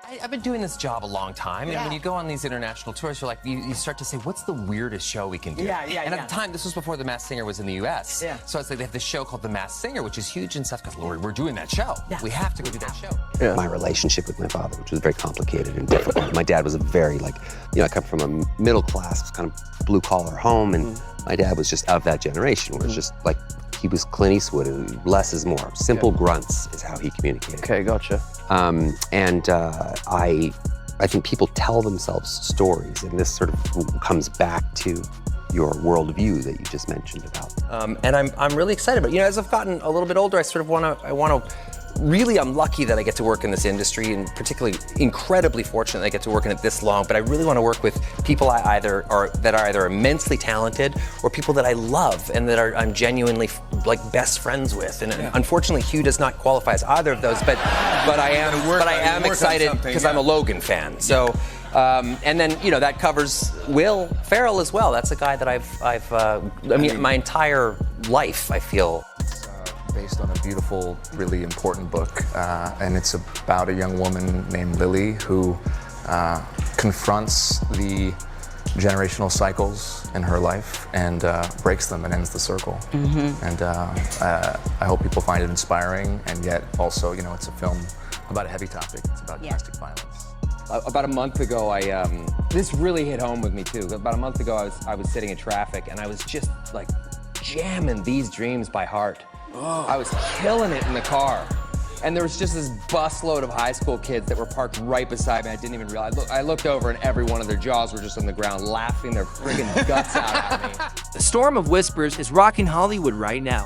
I've been doing this job a long time, and when you go on these international tours, you're like, you start to say, what's the weirdest show we can do? And at the time, this was before The Masked Singer was in the U.S. So it's like they have this show called The Masked Singer, which is huge and stuff, because we're doing that show. We have to go do that show. My relationship with my father, which was very complicated and difficult. My dad was a very, I come from a middle class, kind of blue-collar home, and my dad was just of that generation, where it's just like, he was Clint Eastwood, and less is more. Simple grunts is how he communicated. Okay, gotcha. I think people tell themselves stories, and this sort of comes back to your worldview that you just mentioned about. And I'm really excited, but as I've gotten a little bit older, I sort of want to. Really, I'm lucky that I get to work in this industry, and particularly incredibly fortunate that I get to work in it this long. But I really want to work with people that are either immensely talented or people that I love and that I'm genuinely best friends with. And unfortunately, Hugh does not qualify as either of those. But I am excited because I'm a Logan fan. So. And then that covers Will Ferrell as well. That's a guy that my entire life I feel. Based on a beautiful, really important book, and it's about a young woman named Lily who confronts the generational cycles in her life and breaks them and ends the circle. And I hope people find it inspiring, and yet also, it's a film about a heavy topic. It's about domestic violence. About a month ago, this really hit home with me too. About a month ago, I was sitting in traffic, and I was just jamming These Dreams by heart. I was killing it in the car. And there was just this busload of high school kids that were parked right beside me. I didn't even realize. I looked over and every one of their jaws were just on the ground, laughing their friggin' guts out at me. The storm of whispers is rocking Hollywood right now.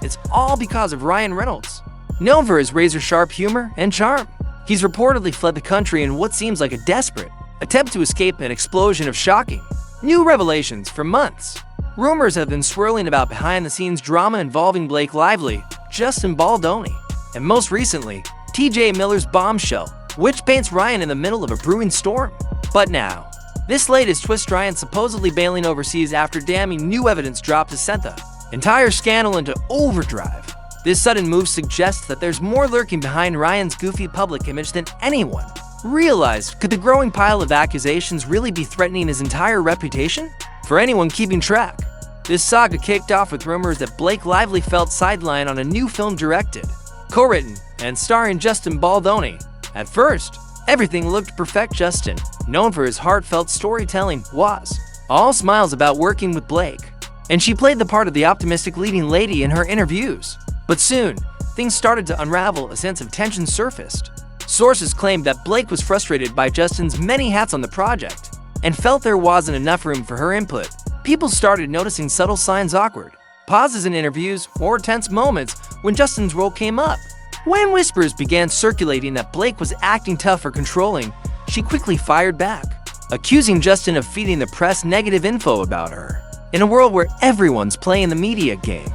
It's all because of Ryan Reynolds, known for his razor-sharp humor and charm. He's reportedly fled the country in what seems like a desperate attempt to escape an explosion of shocking new revelations for months. Rumors have been swirling about behind-the-scenes drama involving Blake Lively, Justin Baldoni, and most recently, TJ Miller's bombshell, which paints Ryan in the middle of a brewing storm. But now, this latest twist, Ryan supposedly bailing overseas after damning new evidence dropped to send the entire scandal into overdrive. This sudden move suggests that there's more lurking behind Ryan's goofy public image than anyone realized. Could the growing pile of accusations really be threatening his entire reputation? For anyone keeping track, this saga kicked off with rumors that Blake Lively felt sidelined on a new film directed, co-written, and starring Justin Baldoni. At first, everything looked perfect. Justin, known for his heartfelt storytelling, was all smiles about working with Blake, and she played the part of the optimistic leading lady in her interviews. But soon, things started to unravel. A sense of tension surfaced. Sources claimed that Blake was frustrated by Justin's many hats on the project and felt there wasn't enough room for her input. People started noticing subtle signs, awkward pauses in interviews, or tense moments when Justin's role came up. When whispers began circulating that Blake was acting tough or controlling, she quickly fired back, accusing Justin of feeding the press negative info about her. In a world where everyone's playing the media game,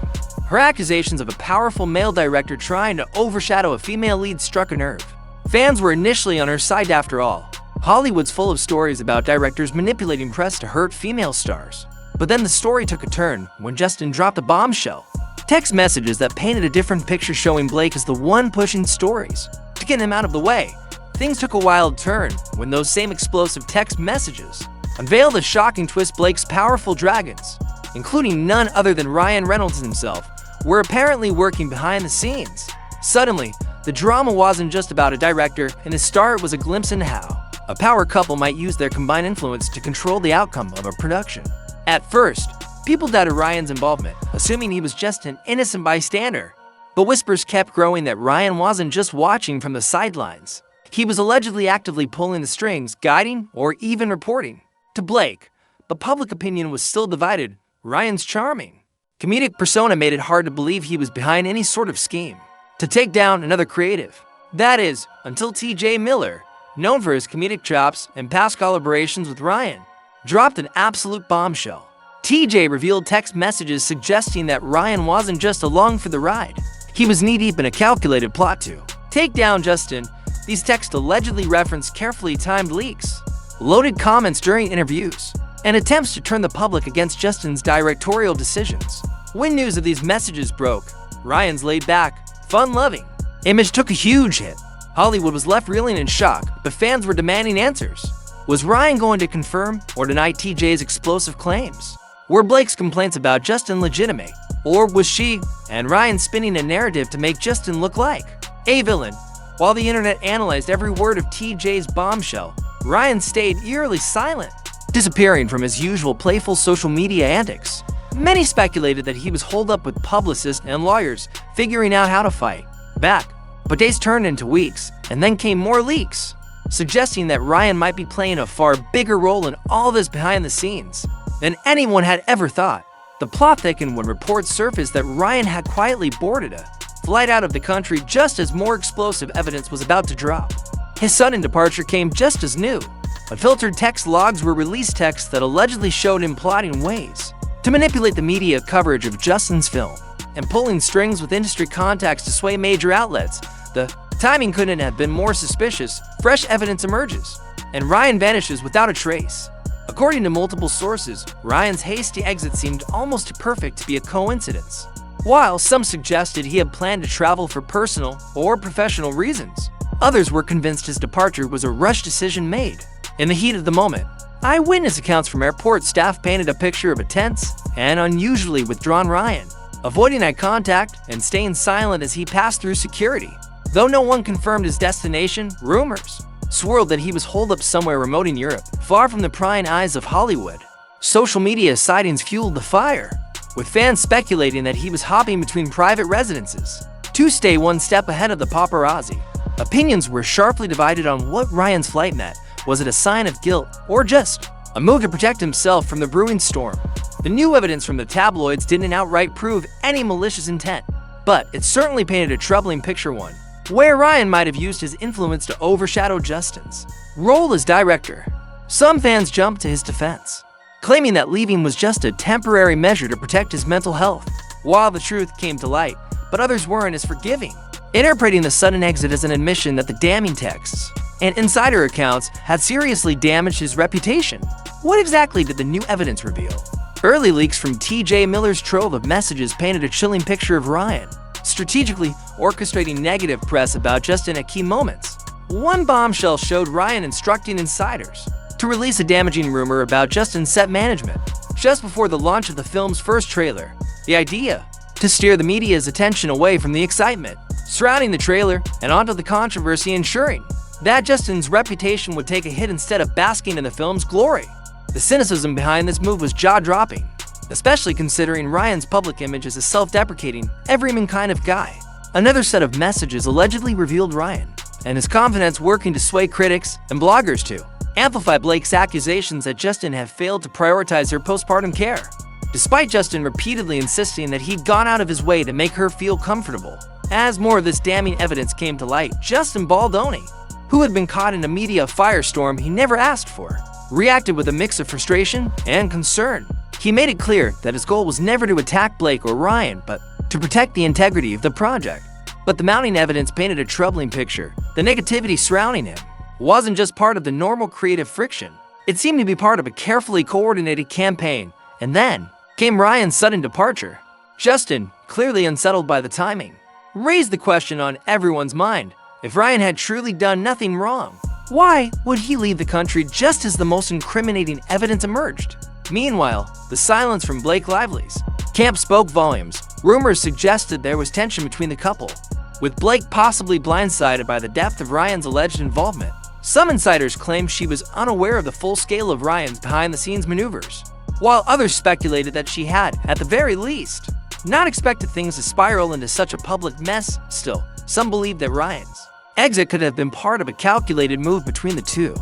her accusations of a powerful male director trying to overshadow a female lead struck a nerve. Fans were initially on her side. After all, Hollywood's full of stories about directors manipulating press to hurt female stars. But then the story took a turn when Justin dropped a bombshell. Text messages that painted a different picture, showing Blake as the one pushing stories to get him out of the way. Things took a wild turn when those same explosive text messages unveiled a shocking twist. Blake's powerful dragons, including none other than Ryan Reynolds himself, were apparently working behind the scenes. Suddenly, the drama wasn't just about a director and his star, it was a glimpse into how a power couple might use their combined influence to control the outcome of a production. At first, people doubted Ryan's involvement, assuming he was just an innocent bystander. But whispers kept growing that Ryan wasn't just watching from the sidelines. He was allegedly actively pulling the strings, guiding, or even reporting to Blake. But public opinion was still divided. Ryan's charming comedic persona made it hard to believe he was behind any sort of scheme to take down another creative. That is, until TJ Miller, known for his comedic chops and past collaborations with Ryan, dropped an absolute bombshell. TJ revealed text messages suggesting that Ryan wasn't just along for the ride. He was knee-deep in a calculated plot to take down Justin. These texts allegedly referenced carefully timed leaks, loaded comments during interviews, and attempts to turn the public against Justin's directorial decisions. When news of these messages broke, Ryan's laid-back, fun-loving image took a huge hit. Hollywood was left reeling in shock, but fans were demanding answers. Was Ryan going to confirm or deny TJ's explosive claims? Were Blake's complaints about Justin legitimate? Or was she and Ryan spinning a narrative to make Justin look like a villain? While the internet analyzed every word of TJ's bombshell, Ryan stayed eerily silent, disappearing from his usual playful social media antics. Many speculated that he was holed up with publicists and lawyers, figuring out how to fight back. But days turned into weeks, and then came more leaks, suggesting that Ryan might be playing a far bigger role in all this behind the scenes than anyone had ever thought. The plot thickened when reports surfaced that Ryan had quietly boarded a flight out of the country just as more explosive evidence was about to drop. His sudden departure came just as new. Unfiltered text logs were released texts that allegedly showed him plotting ways to manipulate the media coverage of Justin's film and pulling strings with industry contacts to sway major outlets. The timing couldn't have been more suspicious. Fresh evidence emerges, and Ryan vanishes without a trace. According to multiple sources, Ryan's hasty exit seemed almost perfect to be a coincidence. While some suggested he had planned to travel for personal or professional reasons, others were convinced his departure was a rushed decision made in the heat of the moment. Eyewitness accounts from airport staff painted a picture of a tense and unusually withdrawn Ryan, avoiding eye contact and staying silent as he passed through security. Though no one confirmed his destination, rumors swirled that he was holed up somewhere remote in Europe, far from the prying eyes of Hollywood. Social media sightings fueled the fire, with fans speculating that he was hopping between private residences to stay one step ahead of the paparazzi. Opinions were sharply divided on what Ryan's flight meant. Was it a sign of guilt or just a move to protect himself from the brewing storm? The new evidence from the tabloids didn't outright prove any malicious intent, but it certainly painted a troubling picture, one where Ryan might have used his influence to overshadow Justin's role as director. Some fans jumped to his defense, claiming that leaving was just a temporary measure to protect his mental health, while the truth came to light, but others weren't as forgiving, interpreting the sudden exit as an admission that the damning texts and insider accounts had seriously damaged his reputation. What exactly did the new evidence reveal? Early leaks from TJ Miller's trove of messages painted a chilling picture of Ryan strategically orchestrating negative press about Justin at key moments. One bombshell showed Ryan instructing insiders to release a damaging rumor about Justin's set management just before the launch of the film's first trailer. The idea to steer the media's attention away from the excitement surrounding the trailer and onto the controversy, ensuring that Justin's reputation would take a hit instead of basking in the film's glory. The cynicism behind this move was jaw-dropping, especially considering Ryan's public image as a self-deprecating, everyman kind of guy. Another set of messages allegedly revealed Ryan and his confidence working to sway critics and bloggers to amplify Blake's accusations that Justin had failed to prioritize her postpartum care, despite Justin repeatedly insisting that he'd gone out of his way to make her feel comfortable. As more of this damning evidence came to light, Justin Baldoni, who had been caught in a media firestorm he never asked for, reacted with a mix of frustration and concern. He made it clear that his goal was never to attack Blake or Ryan, but to protect the integrity of the project. But the mounting evidence painted a troubling picture. The negativity surrounding him wasn't just part of the normal creative friction. It seemed to be part of a carefully coordinated campaign. And then came Ryan's sudden departure. Justin, clearly unsettled by the timing, raised the question on everyone's mind. If Ryan had truly done nothing wrong, why would he leave the country just as the most incriminating evidence emerged? Meanwhile, the silence from Blake Lively's camp spoke volumes. Rumors suggested there was tension between the couple, with Blake possibly blindsided by the depth of Ryan's alleged involvement. Some insiders claimed she was unaware of the full scale of Ryan's behind-the-scenes maneuvers, while others speculated that she had, at the very least, not expected things to spiral into such a public mess. Still, some believed that Ryan's exit could have been part of a calculated move between the two,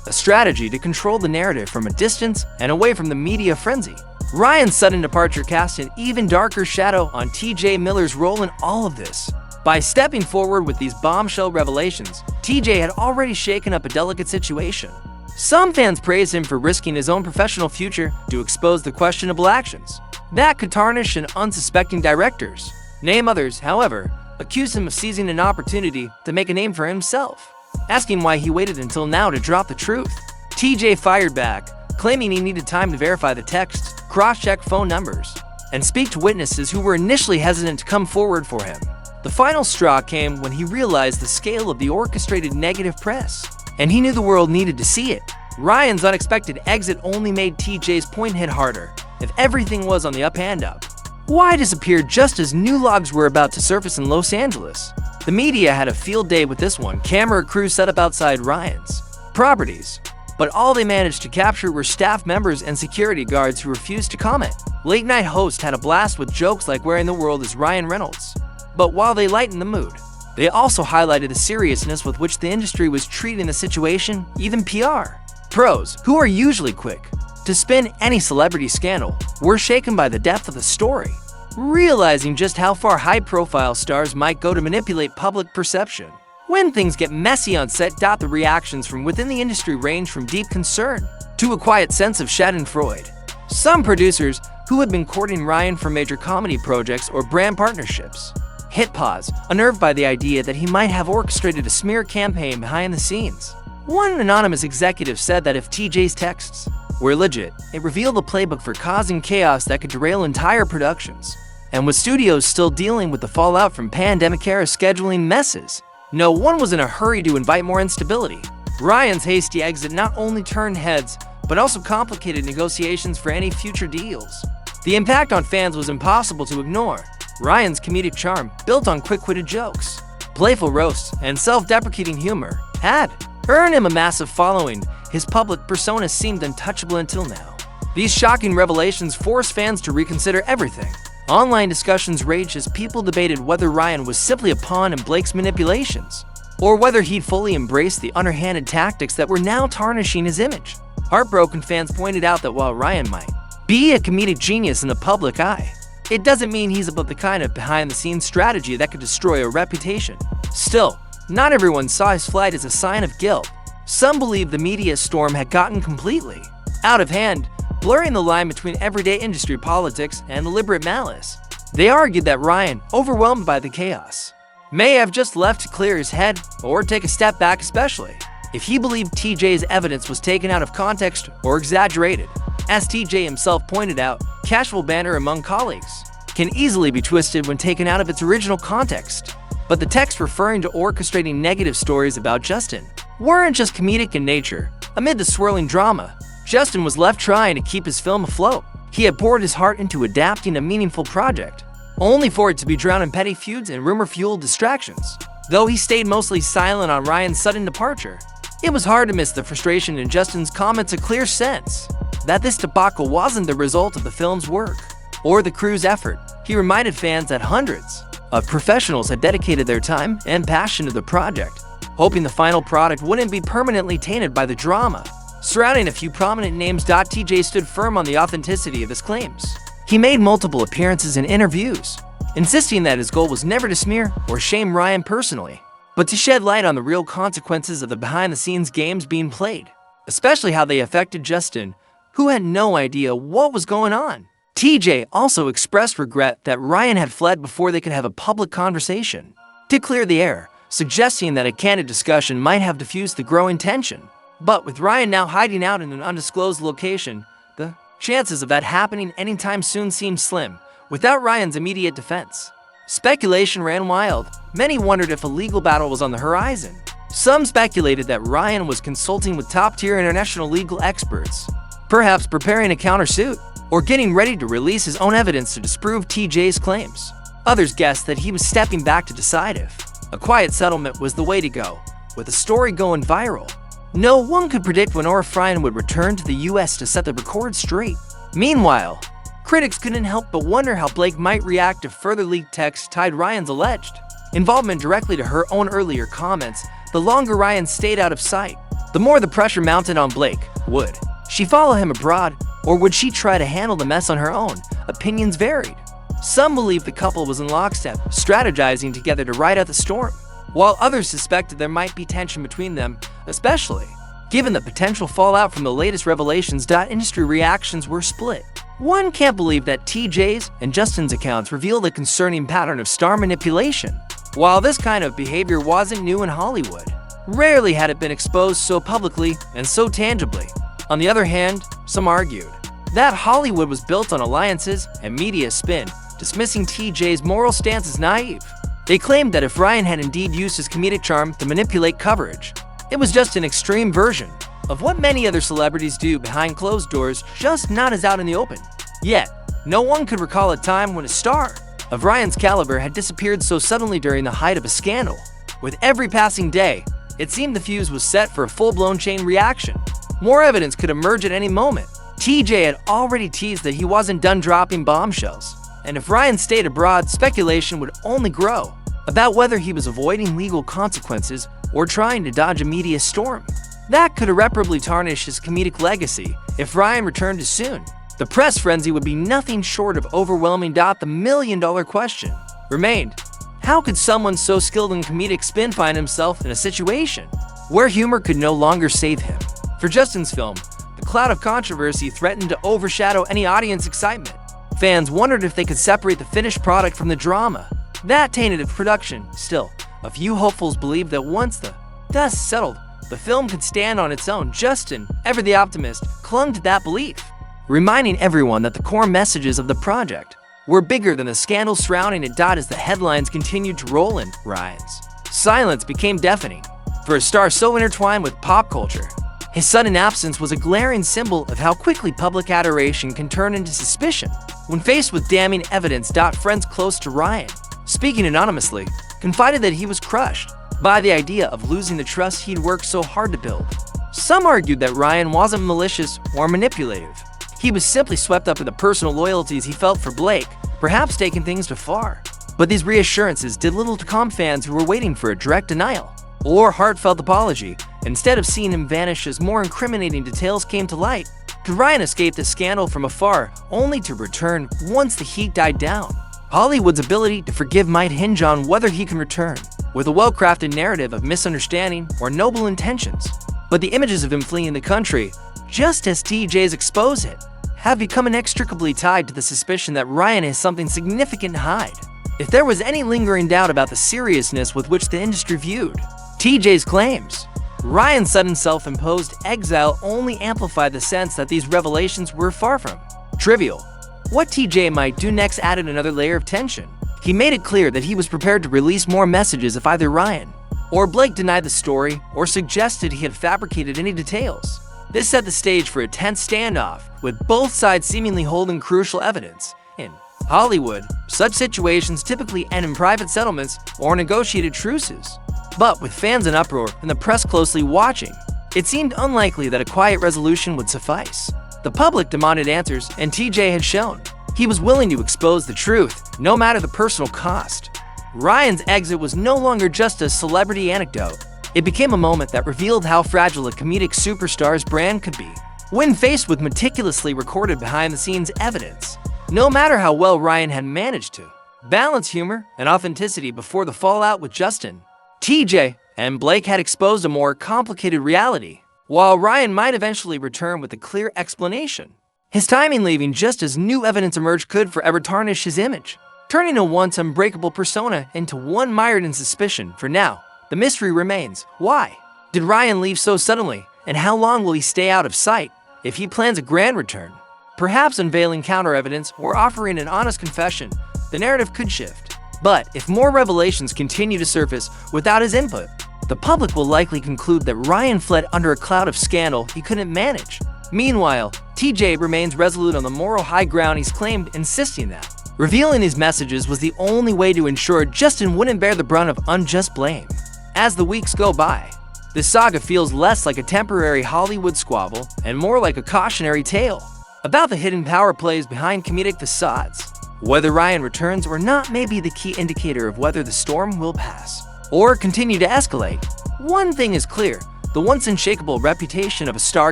a strategy to control the narrative from a distance and away from the media frenzy. Ryan's sudden departure cast an even darker shadow on TJ Miller's role in all of this. By stepping forward with these bombshell revelations, TJ had already shaken up a delicate situation. Some fans praised him for risking his own professional future to expose the questionable actions that could tarnish an unsuspecting directors. Name others, however, accused him of seizing an opportunity to make a name for himself, asking why he waited until now to drop the truth. TJ fired back, claiming he needed time to verify the texts, cross-check phone numbers, and speak to witnesses who were initially hesitant to come forward for him. The final straw came when he realized the scale of the orchestrated negative press, and he knew the world needed to see it. Ryan's unexpected exit only made TJ's point hit harder. If everything was on the up and up, why disappear just as new logs were about to surface in Los Angeles? The media had a field day with this one. Camera crews set up outside Ryan's properties, but all they managed to capture were staff members and security guards who refused to comment. Late night host had a blast with jokes like where in the world is Ryan Reynolds? But while they lightened the mood, they also highlighted the seriousness with which the industry was treating the situation, even PR. Pros, who are usually quick to spin any celebrity scandal, were shaken by the depth of the story, realizing just how far high-profile stars might go to manipulate public perception. When things get messy on set, the reactions from within the industry range from deep concern to a quiet sense of schadenfreude. Some producers who had been courting Ryan for major comedy projects or brand partnerships hit pause, unnerved by the idea that he might have orchestrated a smear campaign behind the scenes. One anonymous executive said that if TJ's texts were legit, it revealed a playbook for causing chaos that could derail entire productions. And with studios still dealing with the fallout from pandemic-era scheduling messes, no one was in a hurry to invite more instability. Ryan's hasty exit not only turned heads, but also complicated negotiations for any future deals. The impact on fans was impossible to ignore. Ryan's comedic charm, built on quick-witted jokes, playful roasts, and self-deprecating humor, had earned him a massive following. His public persona seemed untouchable until now. These shocking revelations forced fans to reconsider everything. Online discussions raged as people debated whether Ryan was simply a pawn in Blake's manipulations, or whether he'd fully embraced the underhanded tactics that were now tarnishing his image. Heartbroken fans pointed out that while Ryan might be a comedic genius in the public eye, it doesn't mean he's above the kind of behind-the-scenes strategy that could destroy a reputation. Still, not everyone saw his flight as a sign of guilt. Some believed the media storm had gotten completely out of hand, blurring the line between everyday industry politics and deliberate malice. They argued that Ryan, overwhelmed by the chaos, may have just left to clear his head or take a step back, especially if he believed TJ's evidence was taken out of context or exaggerated. As TJ himself pointed out, casual banter among colleagues can easily be twisted when taken out of its original context. But the text referring to orchestrating negative stories about Justin weren't just comedic in nature. Amid the swirling drama, Justin was left trying to keep his film afloat. He had poured his heart into adapting a meaningful project, only for it to be drowned in petty feuds and rumor-fueled distractions. Though he stayed mostly silent on Ryan's sudden departure, it was hard to miss the frustration in Justin's comments, a clear sense that this debacle wasn't the result of the film's work or the crew's effort. He reminded fans that hundreds of professionals had dedicated their time and passion to the project, hoping the final product wouldn't be permanently tainted by the drama surrounding a few prominent names. TJ stood firm on the authenticity of his claims. He made multiple appearances and interviews, insisting that his goal was never to smear or shame Ryan personally, but to shed light on the real consequences of the behind-the-scenes games being played, especially how they affected Justin, who had no idea what was going on. TJ also expressed regret that Ryan had fled before they could have a public conversation to clear the air, suggesting that a candid discussion might have diffused the growing tension. But with Ryan now hiding out in an undisclosed location, the chances of that happening anytime soon seemed slim. Without Ryan's immediate defense, speculation ran wild. Many wondered if a legal battle was on the horizon. Some speculated that Ryan was consulting with top-tier international legal experts, perhaps preparing a countersuit, or getting ready to release his own evidence to disprove TJ's claims. Others guessed that he was stepping back to decide if a quiet settlement was the way to go, with the story going viral. No one could predict when or if Ryan would return to the US to set the record straight. Meanwhile, critics couldn't help but wonder how Blake might react if further leaked texts tied Ryan's alleged involvement directly to her own earlier comments. The longer Ryan stayed out of sight, the more the pressure mounted on Blake. Would she follow him abroad, or would she try to handle the mess on her own? Opinions varied. Some believed the couple was in lockstep, strategizing together to ride out the storm, while others suspected there might be tension between them, especially given the potential fallout from the latest revelations. Industry reactions were split. One can't believe that TJ's and Justin's accounts revealed a concerning pattern of star manipulation. While this kind of behavior wasn't new in Hollywood, rarely had it been exposed so publicly and so tangibly. On the other hand, some argued that Hollywood was built on alliances and media spin, dismissing TJ's moral stance as naive. They claimed that if Ryan had indeed used his comedic charm to manipulate coverage, it was just an extreme version of what many other celebrities do behind closed doors, just not as out in the open. Yet, no one could recall a time when a star of Ryan's caliber had disappeared so suddenly during the height of a scandal. With every passing day, it seemed the fuse was set for a full-blown chain reaction. More evidence could emerge at any moment. TJ had already teased that he wasn't done dropping bombshells, and if Ryan stayed abroad, speculation would only grow about whether he was avoiding legal consequences or trying to dodge a media storm. That could irreparably tarnish his comedic legacy if Ryan returned too soon. The press frenzy would be nothing short of overwhelming. The million-dollar question remained: how could someone so skilled in comedic spin find himself in a situation where humor could no longer save him? For Justin's film, the cloud of controversy threatened to overshadow any audience excitement. Fans wondered if they could separate the finished product from the drama that tainted its production. Still, a few hopefuls believed that once the dust settled, the film could stand on its own. Justin, ever the optimist, clung to that belief, reminding everyone that the core messages of the project were bigger than the scandal surrounding it. As the headlines continued to roll in, Ryan's silence became deafening. For a star so intertwined with pop culture, his sudden absence was a glaring symbol of how quickly public adoration can turn into suspicion when faced with damning evidence. Friends close to Ryan, speaking anonymously, confided that he was crushed by the idea of losing the trust he'd worked so hard to build. Some argued that Ryan wasn't malicious or manipulative. He was simply swept up in the personal loyalties he felt for Blake, perhaps taking things too far. But these reassurances did little to calm fans who were waiting for a direct denial or heartfelt apology. Instead of seeing him vanish as more incriminating details came to light, could Ryan escape the scandal from afar only to return once the heat died down? Hollywood's ability to forgive might hinge on whether he can return with a well-crafted narrative of misunderstanding or noble intentions. But the images of him fleeing the country, just as TJ's exposed it, have become inextricably tied to the suspicion that Ryan has something significant to hide. If there was any lingering doubt about the seriousness with which the industry viewed TJ's claims, Ryan's sudden self-imposed exile only amplified the sense that these revelations were far from trivial. What TJ might do next added another layer of tension. He made it clear that he was prepared to release more messages if either Ryan or Blake denied the story or suggested he had fabricated any details. This set the stage for a tense standoff, with both sides seemingly holding crucial evidence. In Hollywood, such situations typically end in private settlements or negotiated truces. But with fans in uproar and the press closely watching, it seemed unlikely that a quiet resolution would suffice. The public demanded answers, and TJ had shown he was willing to expose the truth, no matter the personal cost. Ryan's exit was no longer just a celebrity anecdote. It became a moment that revealed how fragile a comedic superstar's brand could be when faced with meticulously recorded behind-the-scenes evidence. No matter how well Ryan had managed to balance humor and authenticity before the fallout with Justin, TJ and Blake had exposed a more complicated reality. While Ryan might eventually return with a clear explanation, his timing leaving just as new evidence emerged could forever tarnish his image, turning a once unbreakable persona into one mired in suspicion. For now, the mystery remains. Why did Ryan leave so suddenly, and how long will he stay out of sight if he plans a grand return? Perhaps unveiling counter-evidence or offering an honest confession, the narrative could shift. But if more revelations continue to surface without his input, the public will likely conclude that Ryan fled under a cloud of scandal he couldn't manage. Meanwhile, TJ remains resolute on the moral high ground he's claimed, insisting that revealing these messages was the only way to ensure Justin wouldn't bear the brunt of unjust blame. As the weeks go by, this saga feels less like a temporary Hollywood squabble and more like a cautionary tale about the hidden power plays behind comedic facades. Whether Ryan returns or not may be the key indicator of whether the storm will pass or continue to escalate. One thing is clear: the once unshakable reputation of a star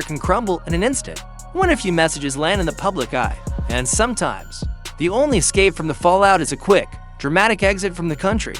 can crumble in an instant when a few messages land in the public eye. And sometimes, the only escape from the fallout is a quick, dramatic exit from the country.